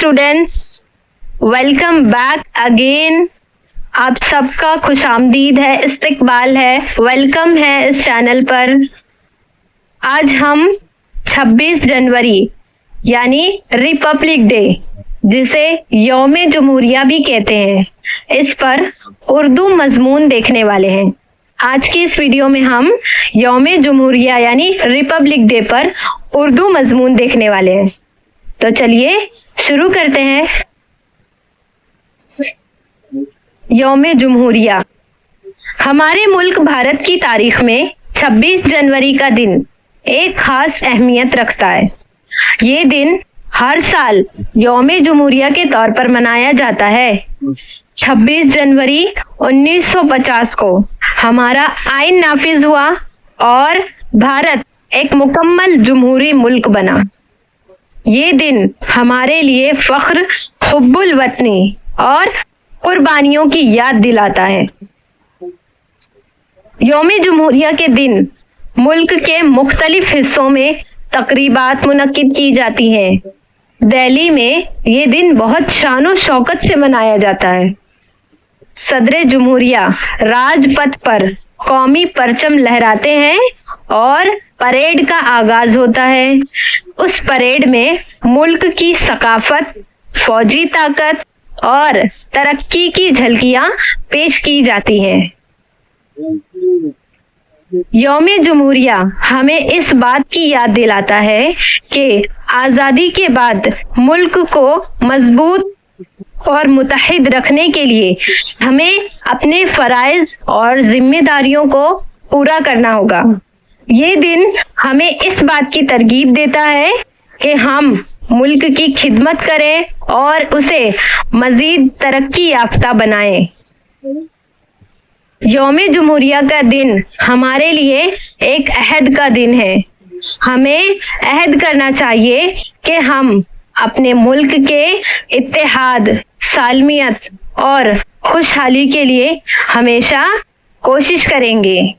Students, welcome back again. आप सबका खुशामदीद है, इस्तकबाल है, वेलकम है इस चैनल पर। आज हम 26 जनवरी यानी रिपब्लिक डे, जिसे यौम जमहूरिया भी कहते हैं, इस पर उर्दू मजमून देखने वाले हैं। आज की इस वीडियो में हम यौम जमहूरिया यानी रिपब्लिक डे पर उर्दू मजमून देखने वाले हैं। तो चलिए शुरू करते हैं। यौम जमहूरिया हमारे मुल्क भारत की तारीख में 26 जनवरी का दिन एक खास अहमियत रखता है। ये दिन हर साल यौम जमहूरिया के तौर पर मनाया जाता है। 26 जनवरी 1950 को हमारा आइन नाफिज हुआ और भारत एक मुकम्मल जमहूरी मुल्क बना। ये दिन हमारे लिए फख्र, हुब्बुल वतनी और कुर्बानियों की याद दिलाता है। यौम जमहूरिया के दिन मुल्क के मुख्तलिफ हिस्सों में तकरीबात मुनक्किद की जाती हैं। दिल्ली में ये दिन बहुत शान और शौकत से मनाया जाता है। सदर जमहूरिया राजपथ पर कौमी परचम लहराते हैं और परेड का आगाज होता है। उस परेड में मुल्क की सकाफत, फौजी ताकत और तरक्की की झलकियां पेश की जाती हैं। यौम जमहूरिया हमें इस बात की याद दिलाता है कि आज़ादी के बाद मुल्क को मजबूत और मुत्तहिद रखने के लिए हमें अपने फराइज और जिम्मेदारियों को पूरा करना होगा। ये दिन हमें इस बात की तरगीब देता है कि हम मुल्क की खिदमत करें और उसे मजीद तरक्की याफ्ता बनाएं। यौम जमहूरिया का दिन हमारे लिए एक अहद का दिन है। हमें अहद करना चाहिए कि हम अपने मुल्क के इत्तेहाद, सालमियत और खुशहाली के लिए हमेशा कोशिश करेंगे।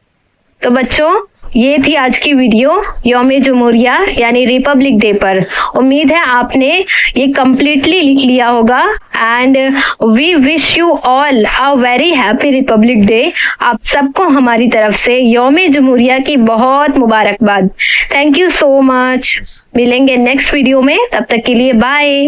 तो बच्चों, ये थी आज की वीडियो यौम जमहूरिया यानी रिपब्लिक डे पर। उम्मीद है आपने ये कम्प्लीटली लिख लिया होगा। And we wish you all a very happy Republic Day. आप सबको हमारी तरफ से यौम जमहूरिया की बहुत मुबारकबाद। Thank you so much. मिलेंगे नेक्स्ट वीडियो में, तब तक के लिए बाय।